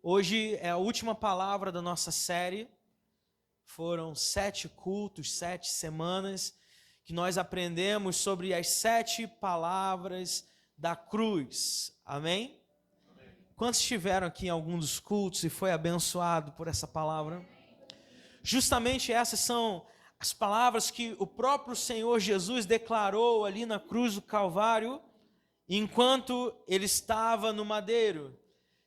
Hoje é a última palavra da nossa série. Foram 7 cultos, 7 semanas, que nós aprendemos sobre as 7 palavras da cruz. Amém? Amém. Quantos estiveram aqui em algum dos cultos e foi abençoado por essa palavra? Justamente essas são as palavras que o próprio Senhor Jesus declarou ali na cruz do Calvário, enquanto ele estava no madeiro.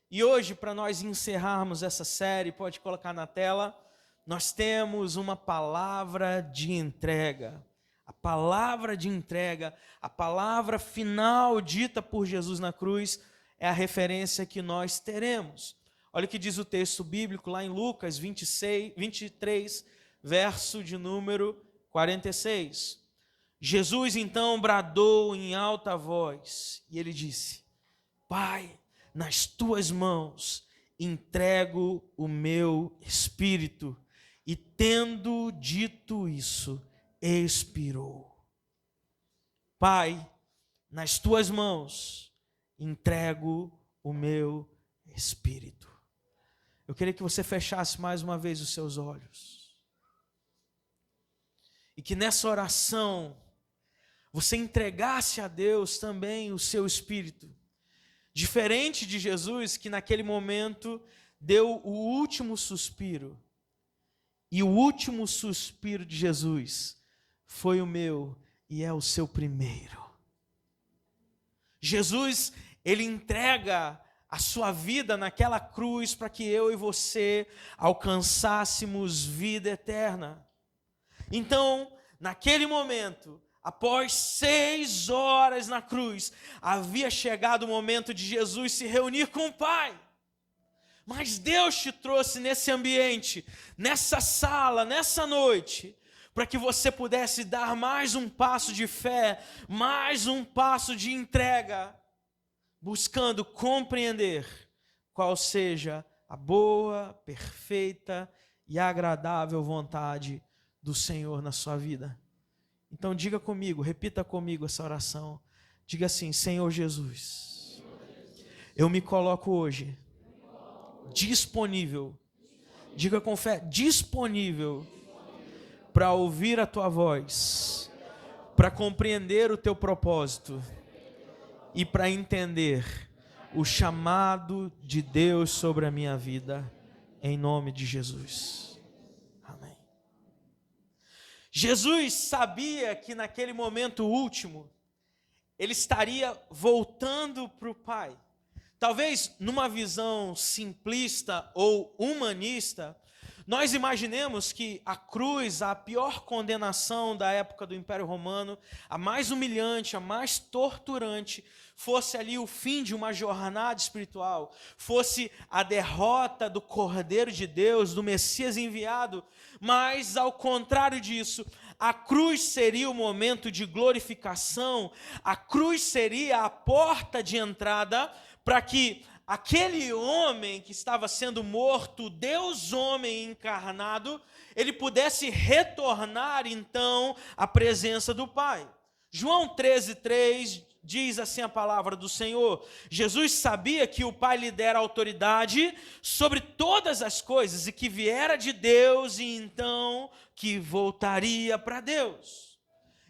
E hoje, para nós encerrarmos essa série, pode colocar na tela, nós temos uma palavra de entrega. A palavra de entrega, a palavra final dita por Jesus na cruz, é a referência que nós teremos. Olha o que diz o texto bíblico lá em Lucas 23, verso de número 46. Jesus então bradou em alta voz e ele disse: Pai, nas tuas mãos entrego o meu espírito. E tendo dito isso, expirou. Pai, nas tuas mãos entrego o meu espírito. Eu queria que você fechasse mais uma vez os seus olhos. E que nessa oração você entregasse a Deus também o seu espírito. Diferente de Jesus, que naquele momento deu o último suspiro. E o último suspiro de Jesus foi o meu e é o seu primeiro. Jesus, ele entrega a sua vida naquela cruz para que eu e você alcançássemos vida eterna. Então, naquele momento, após 6 horas na cruz, havia chegado o momento de Jesus se reunir com o Pai. Mas Deus te trouxe nesse ambiente, nessa sala, nessa noite, para que você pudesse dar mais um passo de fé, mais um passo de entrega, buscando compreender qual seja a boa, perfeita e agradável vontade do Senhor na sua vida. Então diga comigo, repita comigo essa oração. Diga assim: Senhor Jesus, eu me coloco hoje disponível, diga com fé, disponível para ouvir a tua voz, para compreender o teu propósito e para entender o chamado de Deus sobre a minha vida, em nome de Jesus. Amém. Jesus sabia que naquele momento último, ele estaria voltando para o Pai. Talvez numa visão simplista ou humanista, nós imaginemos que a cruz, a pior condenação da época do Império Romano, a mais humilhante, a mais torturante, fosse ali o fim de uma jornada espiritual, fosse a derrota do Cordeiro de Deus, do Messias enviado, mas ao contrário disso, a cruz seria o momento de glorificação, a cruz seria a porta de entrada para que aquele homem que estava sendo morto, Deus homem encarnado, ele pudesse retornar então à presença do Pai. João 13:3 diz assim a palavra do Senhor: Jesus sabia que o Pai lhe dera autoridade sobre todas as coisas e que viera de Deus e então que voltaria para Deus.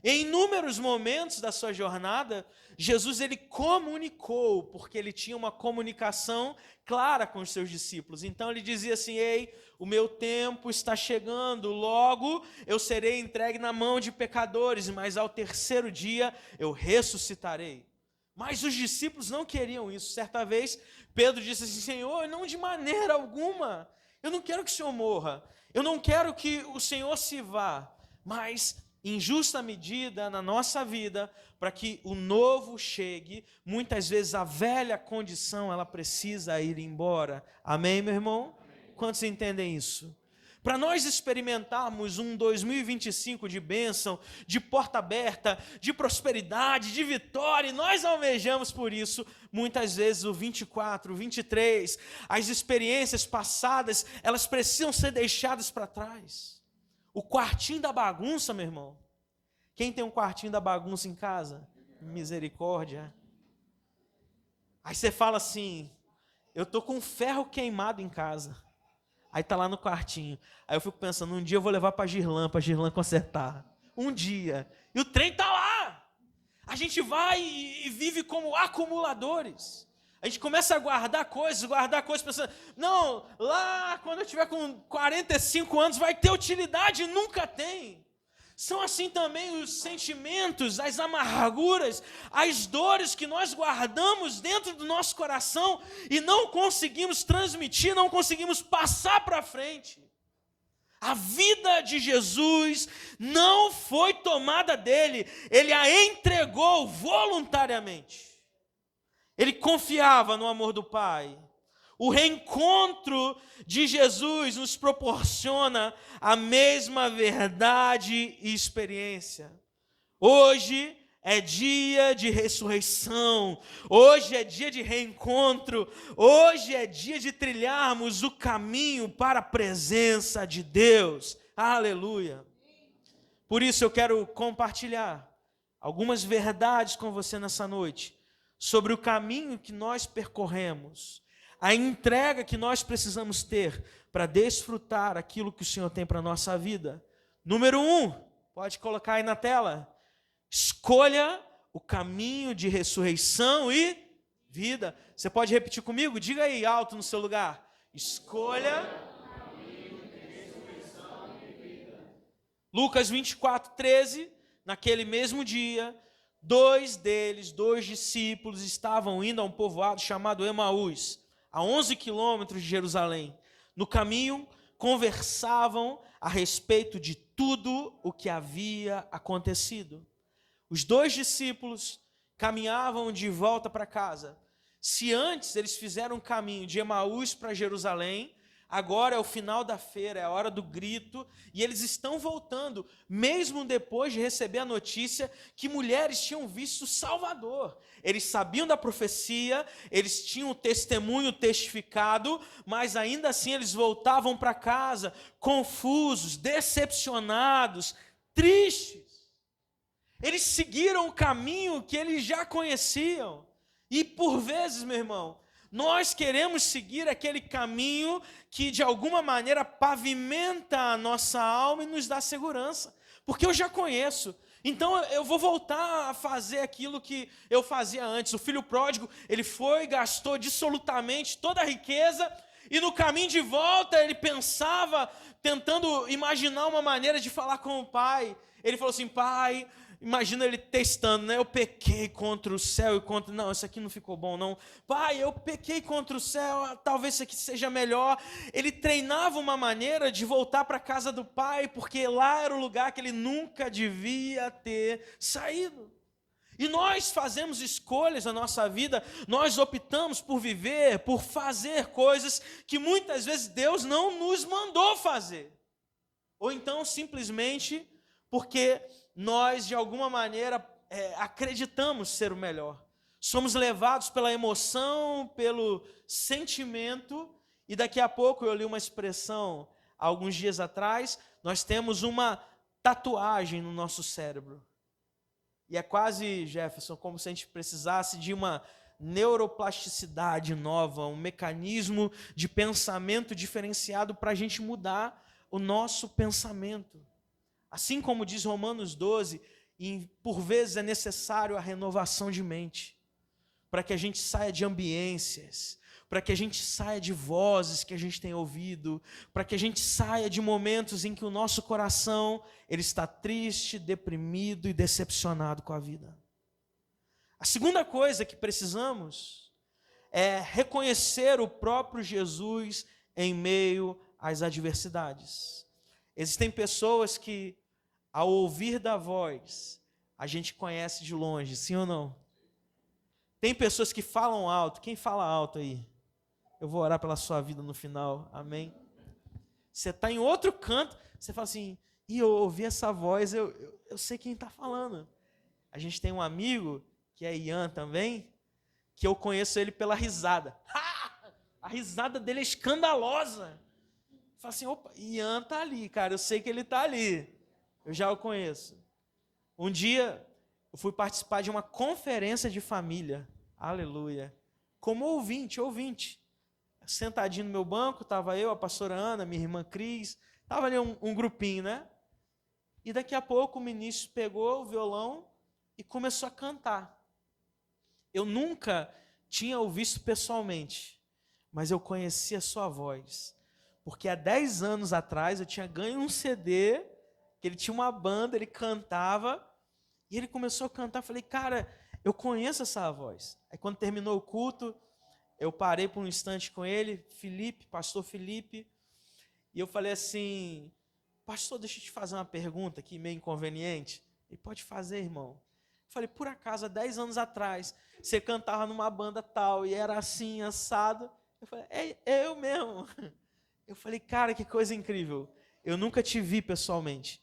Em inúmeros momentos da sua jornada, Jesus ele comunicou, porque ele tinha uma comunicação clara com os seus discípulos. Então ele dizia assim: ei, o meu tempo está chegando, logo eu serei entregue na mão de pecadores, mas ao terceiro dia eu ressuscitarei. Mas os discípulos não queriam isso. Certa vez Pedro disse assim: Senhor, não de maneira alguma, eu não quero que o Senhor morra, eu não quero que o Senhor se vá, mas em justa medida na nossa vida, para que o novo chegue, muitas vezes a velha condição ela precisa ir embora. Amém, meu irmão? Amém. Quantos entendem isso? Para nós experimentarmos um 2025 de bênção, de porta aberta, de prosperidade, de vitória, e nós almejamos por isso, muitas vezes o 24, o 23, as experiências passadas, elas precisam ser deixadas para trás. O quartinho da bagunça, meu irmão. Quem tem um quartinho da bagunça em casa? Misericórdia. Aí você fala assim: eu tô com um ferro queimado em casa. Aí tá lá no quartinho. Aí eu fico pensando, um dia eu vou levar pra Girlã consertar. Um dia. E o trem tá lá. A gente vai e vive como acumuladores. A gente começa a guardar coisas, pensando, não, lá quando eu tiver com 45 anos vai ter utilidade, e nunca tem. São assim também os sentimentos, as amarguras, as dores que nós guardamos dentro do nosso coração e não conseguimos transmitir, não conseguimos passar para frente. A vida de Jesus não foi tomada dele, ele a entregou voluntariamente. Ele confiava no amor do Pai. O reencontro de Jesus nos proporciona a mesma verdade e experiência. Hoje é dia de ressurreição, hoje é dia de reencontro, hoje é dia de trilharmos o caminho para a presença de Deus. Aleluia! Por isso eu quero compartilhar algumas verdades com você nessa noite, sobre o caminho que nós percorremos, a entrega que nós precisamos ter para desfrutar aquilo que o Senhor tem para a nossa vida. Número 1, pode colocar aí na tela. Escolha o caminho de ressurreição e vida. Você pode repetir comigo? Diga aí alto no seu lugar. Escolha o caminho de ressurreição e vida. Lucas 24:13, naquele mesmo dia, dois discípulos, estavam indo a um povoado chamado Emaús, a 11 quilômetros de Jerusalém. No caminho, conversavam a respeito de tudo o que havia acontecido. Os dois discípulos caminhavam de volta para casa. Se antes eles fizeram um caminho de Emaús para Jerusalém, agora é o final da feira, é a hora do grito, e eles estão voltando, mesmo depois de receber a notícia que mulheres tinham visto o Salvador. Eles sabiam da profecia, eles tinham o testemunho testificado, mas ainda assim eles voltavam para casa confusos, decepcionados, tristes. Eles seguiram o caminho que eles já conheciam. E por vezes, meu irmão, nós queremos seguir aquele caminho que de alguma maneira pavimenta a nossa alma e nos dá segurança. Porque eu já conheço. Então eu vou voltar a fazer aquilo que eu fazia antes. O filho pródigo, ele foi, gastou dissolutamente toda a riqueza e no caminho de volta ele pensava, tentando imaginar uma maneira de falar com o pai. Ele falou assim, pai... Imagina ele testando, né? Eu pequei contra o céu e contra... Não, isso aqui não ficou bom, não. Pai, eu pequei contra o céu, talvez isso aqui seja melhor. Ele treinava uma maneira de voltar para a casa do pai, porque lá era o lugar que ele nunca devia ter saído. E nós fazemos escolhas na nossa vida, nós optamos por viver, por fazer coisas que muitas vezes Deus não nos mandou fazer. Ou então, simplesmente, porque nós, de alguma maneira, acreditamos ser o melhor. Somos levados pela emoção, pelo sentimento, e daqui a pouco eu li uma expressão, há alguns dias atrás, nós temos uma tatuagem no nosso cérebro. E é quase, Jefferson, como se a gente precisasse de uma neuroplasticidade nova, um mecanismo de pensamento diferenciado para a gente mudar o nosso pensamento. Assim como diz Romanos 12, e por vezes é necessário a renovação de mente, para que a gente saia de ambiências, para que a gente saia de vozes que a gente tem ouvido, para que a gente saia de momentos em que o nosso coração ele está triste, deprimido e decepcionado com a vida. A segunda coisa que precisamos é reconhecer o próprio Jesus em meio às adversidades. Existem pessoas que, ao ouvir da voz, a gente conhece de longe, sim ou não? Tem pessoas que falam alto. Quem fala alto aí? Eu vou orar pela sua vida no final, amém? Você está em outro canto, você fala assim, eu ouvi essa voz, eu sei quem está falando. A gente tem um amigo, que é Ian também, que eu conheço ele pela risada. A risada dele é escandalosa. Fala assim, opa, Ian está ali, cara, eu sei que ele está ali. Eu já o conheço. Um dia, eu fui participar de uma conferência de família. Aleluia. Como ouvinte. sentadinho no meu banco, estava eu, a pastora Ana, minha irmã Cris, estava ali um grupinho, né? E daqui a pouco o ministro pegou o violão e começou a cantar. Eu nunca tinha o visto pessoalmente, mas eu conhecia a sua voz. Porque há 10 anos atrás eu tinha ganho um CD, que ele tinha uma banda, ele cantava, e ele começou a cantar. Falei, cara, eu conheço essa voz. Aí quando terminou o culto, eu parei por um instante com ele, Felipe, pastor Felipe, e eu falei assim, pastor, deixa eu te fazer uma pergunta aqui, meio inconveniente. Ele, pode fazer, irmão. Eu falei, por acaso, há 10 anos atrás, você cantava numa banda tal, e era assim, assado. Eu falei, é eu mesmo. Eu falei, cara, que coisa incrível. Eu nunca te vi pessoalmente,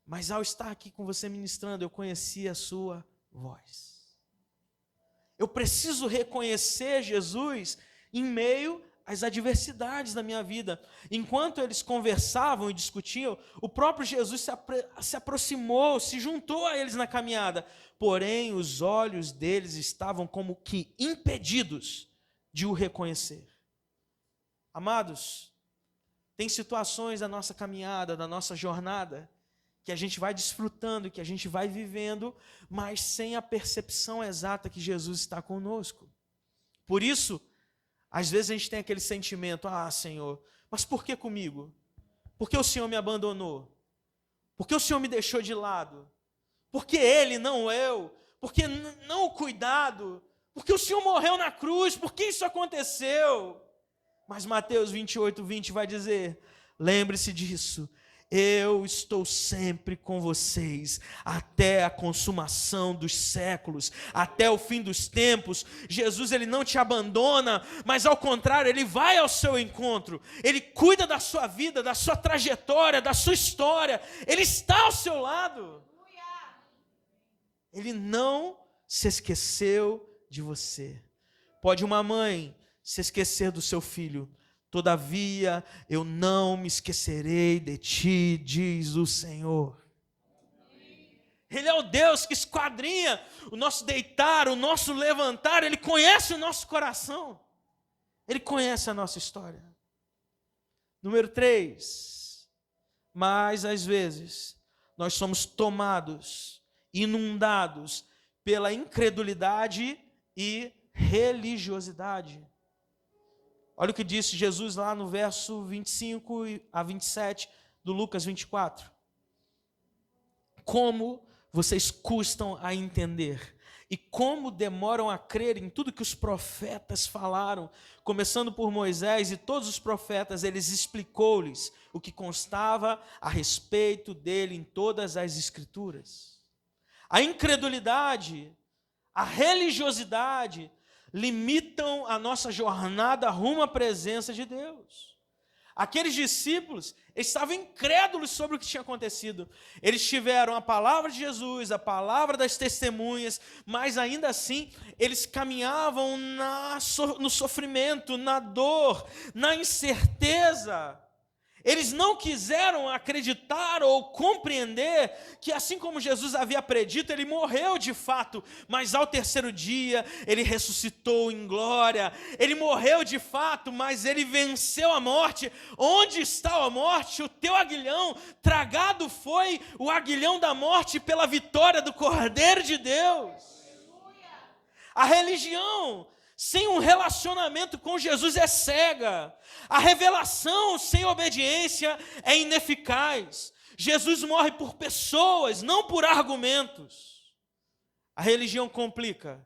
mas ao estar aqui com você ministrando, eu conheci a sua voz. Eu preciso reconhecer Jesus em meio às adversidades da minha vida. Enquanto eles conversavam e discutiam, o próprio Jesus se aproximou, se juntou a eles na caminhada. Porém, os olhos deles estavam como que impedidos de o reconhecer. Amados, tem situações da nossa caminhada, da nossa jornada, que a gente vai desfrutando, que a gente vai vivendo, mas sem a percepção exata que Jesus está conosco. Por isso, às vezes a gente tem aquele sentimento, Senhor, mas por que comigo? Por que o Senhor me abandonou? Por que o Senhor me deixou de lado? Por que Ele, não eu? Por que não o cuidado? Por que o Senhor morreu na cruz? Por que isso aconteceu? Mas Mateus 28:20 vai dizer, lembre-se disso, eu estou sempre com vocês, até a consumação dos séculos, até o fim dos tempos. Jesus, ele não te abandona, mas ao contrário, ele vai ao seu encontro, ele cuida da sua vida, da sua trajetória, da sua história, ele está ao seu lado. Ele não se esqueceu de você. Pode uma mãe se esquecer do seu filho, todavia eu não me esquecerei de ti, diz o Senhor. Ele é o Deus que esquadrinha o nosso deitar, o nosso levantar, Ele conhece o nosso coração, Ele conhece a nossa história. Número 3, mas às vezes nós somos tomados, inundados pela incredulidade e religiosidade. Olha o que disse Jesus lá no verso 25 a 27 do Lucas 24. Como vocês custam a entender e como demoram a crer em tudo que os profetas falaram, começando por Moisés e todos os profetas, eles explicou-lhes o que constava a respeito dele em todas as escrituras. A incredulidade, a religiosidade limitam a nossa jornada rumo à presença de Deus. Aqueles discípulos estavam incrédulos sobre o que tinha acontecido. Eles tiveram a palavra de Jesus, a palavra das testemunhas, mas ainda assim eles caminhavam no sofrimento, na dor, na incerteza. Eles não quiseram acreditar ou compreender que, assim como Jesus havia predito, ele morreu de fato, mas ao terceiro dia ele ressuscitou em glória. Ele morreu de fato, mas ele venceu a morte. Onde está a morte? O teu aguilhão, tragado foi o aguilhão da morte pela vitória do Cordeiro de Deus. A religião sem um relacionamento com Jesus é cega. A revelação sem obediência é ineficaz. Jesus morre por pessoas, não por argumentos. A religião complica,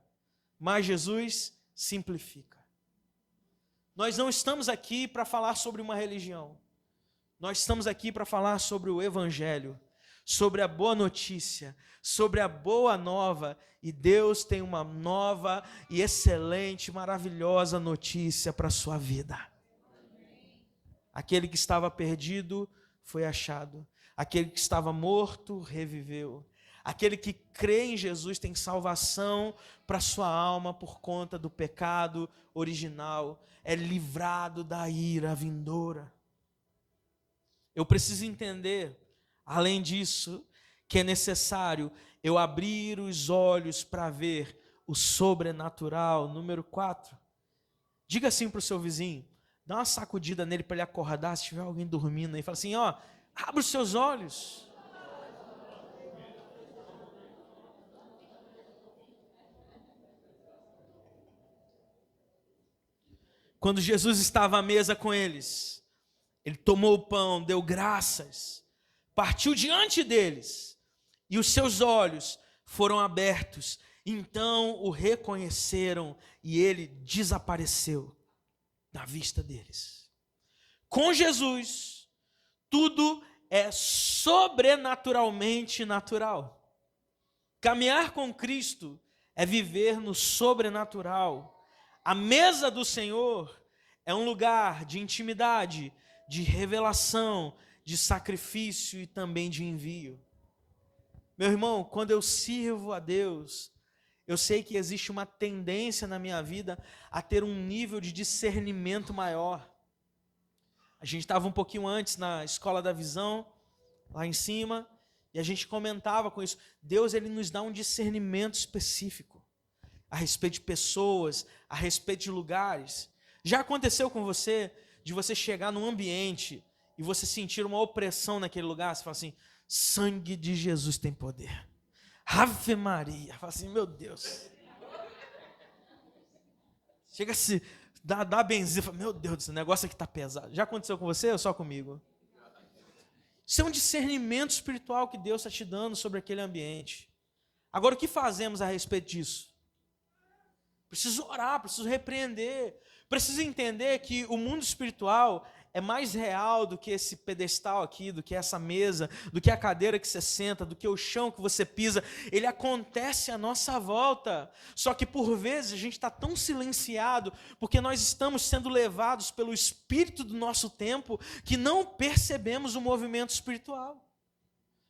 mas Jesus simplifica. Nós não estamos aqui para falar sobre uma religião. Nós estamos aqui para falar sobre o Evangelho, sobre a boa notícia, sobre a boa nova. E Deus tem uma nova e excelente, maravilhosa notícia para a sua vida. Aquele que estava perdido foi achado. Aquele que estava morto reviveu. Aquele que crê em Jesus tem salvação para a sua alma por conta do pecado original. É livrado da ira vindoura. Eu preciso entender, além disso, que é necessário eu abrir os olhos para ver o sobrenatural. Número 4. Diga assim para o seu vizinho: Dá uma sacudida nele para ele acordar, se tiver alguém dormindo aí. Fala assim, ó, abre os seus olhos. Quando Jesus estava à mesa com eles, ele tomou o pão, deu graças, partiu diante deles, e os seus olhos foram abertos. Então o reconheceram e ele desapareceu da vista deles. Com Jesus, tudo é sobrenaturalmente natural. Caminhar com Cristo é viver no sobrenatural. A mesa do Senhor é um lugar de intimidade, de revelação, de sacrifício e também de envio. Meu irmão, quando eu sirvo a Deus, eu sei que existe uma tendência na minha vida a ter um nível de discernimento maior. A gente estava um pouquinho antes na Escola da Visão, lá em cima, e a gente comentava com isso. Deus, ele nos dá um discernimento específico a respeito de pessoas, a respeito de lugares. Já aconteceu com você, de você chegar num ambiente e você sentir uma opressão naquele lugar? Você fala assim, sangue de Jesus tem poder. Ave Maria. Fala assim, meu Deus. Chega a se dá benzinho, fala, meu Deus, esse negócio aqui está pesado. Já aconteceu com você ou só comigo? Isso é um discernimento espiritual que Deus está te dando sobre aquele ambiente. Agora, o que fazemos a respeito disso? Preciso orar, preciso repreender, preciso entender que o mundo espiritual é mais real do que esse pedestal aqui, do que essa mesa, do que a cadeira que você senta, do que o chão que você pisa. Ele acontece à nossa volta. Só que por vezes a gente está tão silenciado, porque nós estamos sendo levados pelo espírito do nosso tempo, que não percebemos o movimento espiritual.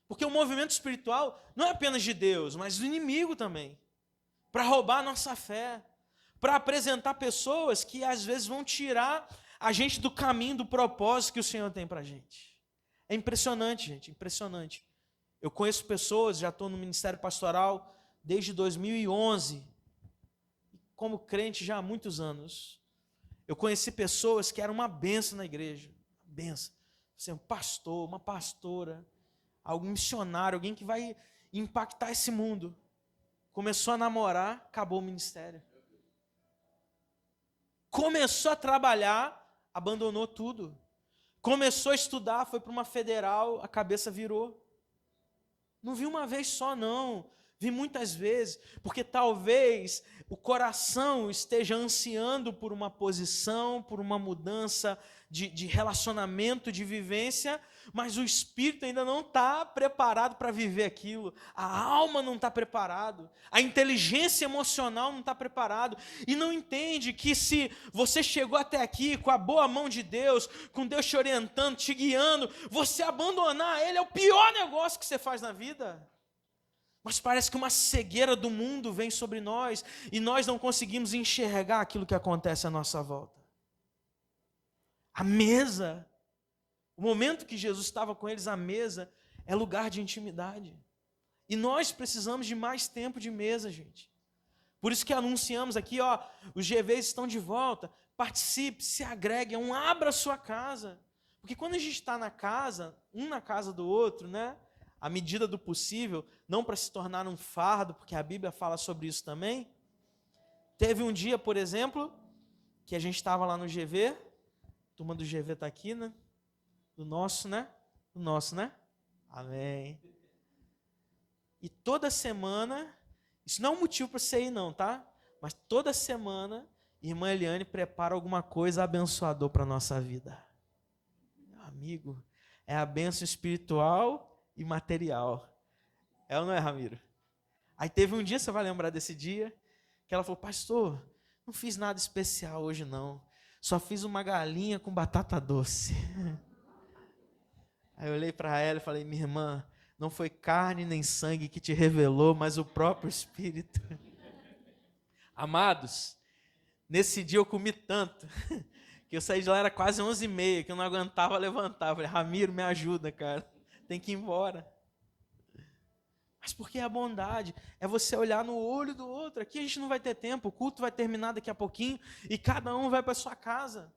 Porque o movimento espiritual não é apenas de Deus, mas do inimigo também. Para roubar a nossa fé, para apresentar pessoas que às vezes vão tirar a gente do caminho, do propósito que o Senhor tem para a gente. É impressionante, gente, impressionante. Eu conheço pessoas, já estou no ministério pastoral desde 2011, como crente já há muitos anos. Eu conheci pessoas que eram uma bênção na igreja, uma bênção. Um pastor, uma pastora, algum missionário, alguém que vai impactar esse mundo. Começou a namorar, acabou o ministério. Começou a trabalhar, abandonou tudo. Começou a estudar, foi para uma federal, a cabeça virou. Não vi uma vez só, não. Vi muitas vezes, porque talvez o coração esteja ansiando por uma posição, por uma mudança de relacionamento, de vivência, mas o espírito ainda não está preparado para viver aquilo. A alma não está preparado, a inteligência emocional não está preparado, e não entende que se você chegou até aqui com a boa mão de Deus, com Deus te orientando, te guiando, você abandonar Ele é o pior negócio que você faz na vida. Mas parece que uma cegueira do mundo vem sobre nós e nós não conseguimos enxergar aquilo que acontece à nossa volta. A mesa, o momento que Jesus estava com eles à mesa, é lugar de intimidade. E nós precisamos de mais tempo de mesa, gente. Por isso que anunciamos aqui, ó, os GVs estão de volta. Participe, se agregue, abra a sua casa. Porque quando a gente está na casa, um na casa do outro, né? À medida do possível, não para se tornar um fardo, porque a Bíblia fala sobre isso também. Teve um dia, por exemplo, que a gente estava lá no GV, a turma do GV está aqui, né? Do nosso, né? Do nosso, né? Amém. E toda semana, isso não é um motivo para você ir não, tá? Mas toda semana, irmã Eliane prepara alguma coisa abençoadora para a nossa vida. Meu amigo, é a bênção espiritual e material. É ou não é, Ramiro? Aí teve um dia, você vai lembrar desse dia, que ela falou, pastor, não fiz nada especial hoje não, só fiz uma galinha com batata doce. Aí eu olhei para ela e falei, minha irmã, não foi carne nem sangue que te revelou, mas o próprio Espírito. Amados, nesse dia eu comi tanto, que eu saí de lá, era quase 11h30, que eu não aguentava levantar. Eu falei, Ramiro, me ajuda, cara. Tem que ir embora. Mas porque é a bondade, é você olhar no olho do outro. Aqui a gente não vai ter tempo, o culto vai terminar daqui a pouquinho e cada um vai para sua casa.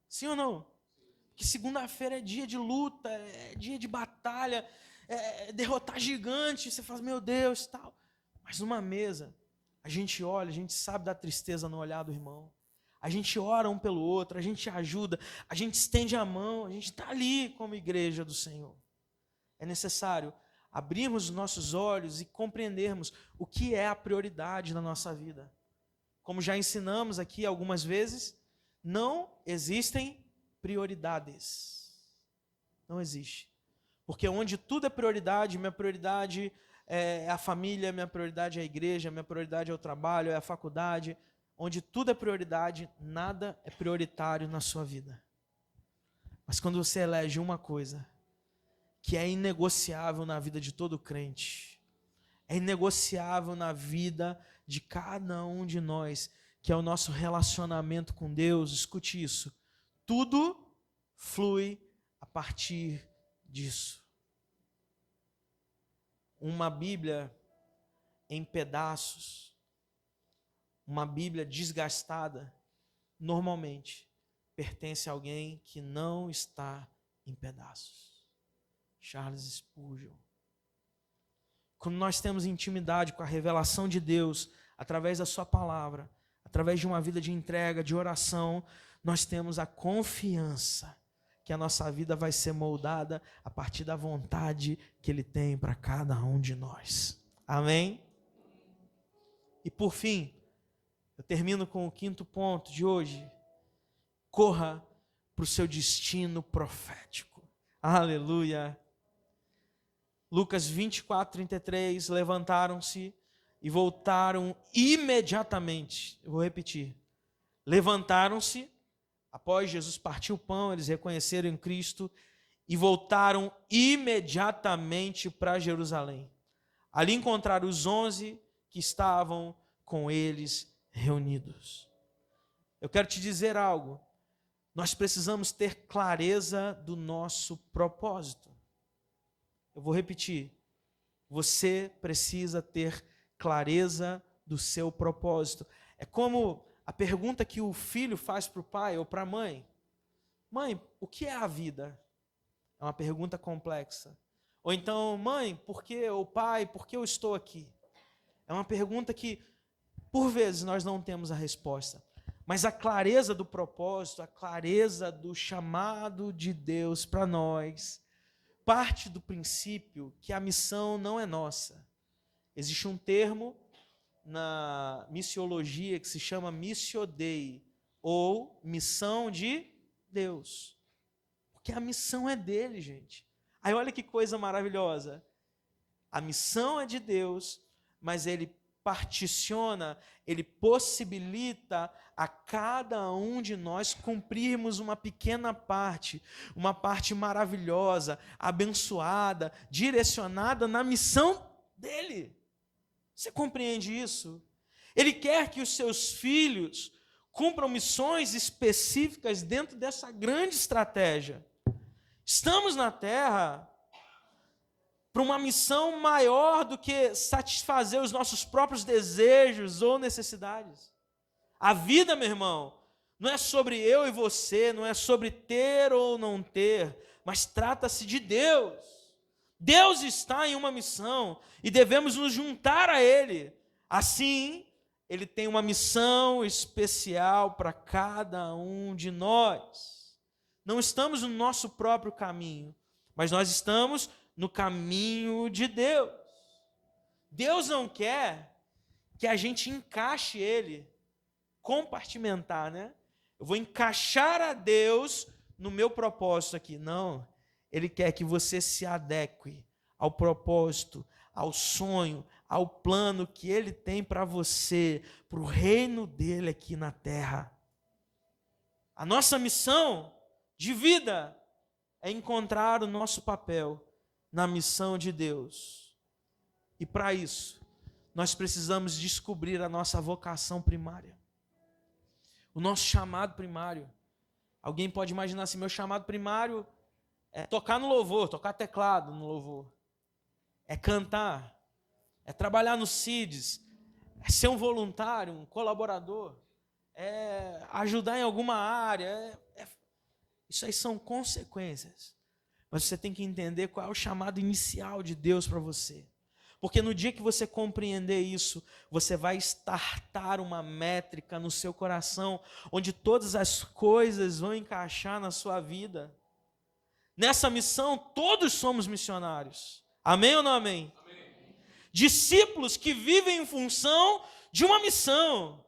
Sim ou não? Porque segunda-feira é dia de luta, é dia de batalha, é derrotar gigante. Você fala, meu Deus, tal. Mas numa mesa, a gente olha, a gente sabe da tristeza no olhar do irmão. A gente ora um pelo outro, a gente ajuda, a gente estende a mão, a gente está ali como igreja do Senhor. É necessário abrirmos os nossos olhos e compreendermos o que é a prioridade na nossa vida. Como já ensinamos aqui algumas vezes, não existem prioridades. Não existe. Porque onde tudo é prioridade, minha prioridade é a família, minha prioridade é a igreja, minha prioridade é o trabalho, é a faculdade. Onde tudo é prioridade, nada é prioritário na sua vida. Mas quando você elege uma coisa que é inegociável na vida de todo crente, é inegociável na vida de cada um de nós, que é o nosso relacionamento com Deus, escute isso, tudo flui a partir disso. Uma Bíblia em pedaços, uma Bíblia desgastada, normalmente pertence a alguém que não está em pedaços. Charles Spurgeon. Quando nós temos intimidade com a revelação de Deus, através da sua palavra, através de uma vida de entrega, de oração, nós temos a confiança que a nossa vida vai ser moldada a partir da vontade que Ele tem para cada um de nós. Amém? E por fim, eu termino com o 5º ponto de hoje. Corra para o seu destino profético. Aleluia. Lucas 24:33, levantaram-se e voltaram imediatamente. Eu vou repetir. Levantaram-se, após Jesus partir o pão, eles reconheceram em Cristo e voltaram imediatamente para Jerusalém. Ali encontraram os 11 que estavam com eles reunidos. Eu quero te dizer algo. Nós precisamos ter clareza do nosso propósito. Eu vou repetir. Você precisa ter clareza do seu propósito. É como a pergunta que o filho faz para o pai ou para a mãe. Mãe, o que é a vida? É uma pergunta complexa. Ou então, mãe, por que, ou pai, por que eu estou aqui? É uma pergunta que, por vezes, nós não temos a resposta. Mas a clareza do propósito, a clareza do chamado de Deus para nós, parte do princípio que a missão não é nossa. Existe um termo na missiologia que se chama missio Dei, ou missão de Deus. Porque a missão é dele, gente. Aí olha que coisa maravilhosa. A missão é de Deus, mas ele particiona, ele possibilita a cada um de nós cumprirmos uma pequena parte, uma parte maravilhosa, abençoada, direcionada na missão dele. Você compreende isso? Ele quer que os seus filhos cumpram missões específicas dentro dessa grande estratégia. Estamos na terra para uma missão maior do que satisfazer os nossos próprios desejos ou necessidades. A vida, meu irmão, não é sobre eu e você, não é sobre ter ou não ter, mas trata-se de Deus. Deus está em uma missão e devemos nos juntar a Ele. Assim, Ele tem uma missão especial para cada um de nós. Não estamos no nosso próprio caminho, mas nós estamos no caminho de Deus. Deus não quer que a gente encaixe Ele, compartimentar, né? Eu vou encaixar a Deus no meu propósito aqui. Não, Ele quer que você se adeque ao propósito, ao sonho, ao plano que Ele tem para você, para o reino dEle aqui na terra. A nossa missão de vida é encontrar o nosso papel na missão de Deus. E para isso, nós precisamos descobrir a nossa vocação primária. O nosso chamado primário. Alguém pode imaginar assim, meu chamado primário é tocar no louvor, tocar teclado no louvor. É cantar, é trabalhar no CIDS, é ser um voluntário, um colaborador, é ajudar em alguma área, Isso aí são consequências. Mas você tem que entender qual é o chamado inicial de Deus para você. Porque no dia que você compreender isso, você vai startar uma métrica no seu coração, onde todas as coisas vão encaixar na sua vida. Nessa missão, todos somos missionários. Amém ou não amém? Amém. Discípulos que vivem em função de uma missão.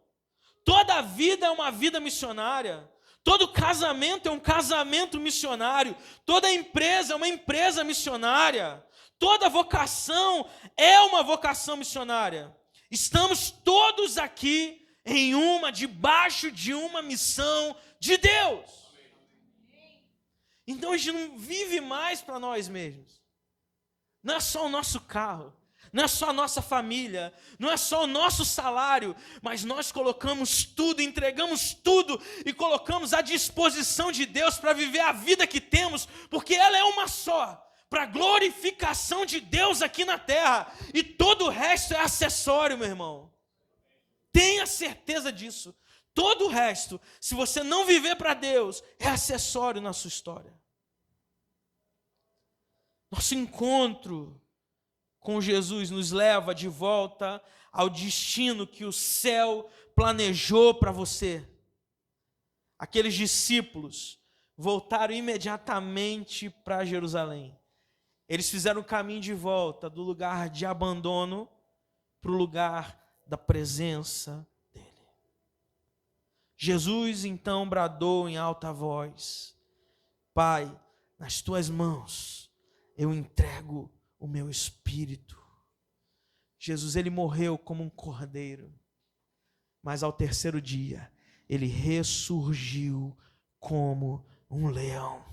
Toda vida é uma vida missionária. Todo casamento é um casamento missionário. Toda empresa é uma empresa missionária. Toda vocação é uma vocação missionária. Estamos todos aqui debaixo de uma missão de Deus. Então a gente não vive mais para nós mesmos. Não é só o nosso carro, não é só a nossa família, não é só o nosso salário, mas nós colocamos tudo, entregamos tudo e colocamos à disposição de Deus para viver a vida que temos, porque ela é uma só. Para a glorificação de Deus aqui na terra. E todo o resto é acessório, meu irmão. Tenha certeza disso. Todo o resto, se você não viver para Deus, é acessório na sua história. Nosso encontro com Jesus nos leva de volta ao destino que o céu planejou para você. Aqueles discípulos voltaram imediatamente para Jerusalém. Eles fizeram o caminho de volta do lugar de abandono para o lugar da presença dele. Jesus então bradou em alta voz: Pai, nas tuas mãos eu entrego o meu espírito. Jesus, ele morreu como um cordeiro, mas ao terceiro dia ele ressurgiu como um leão.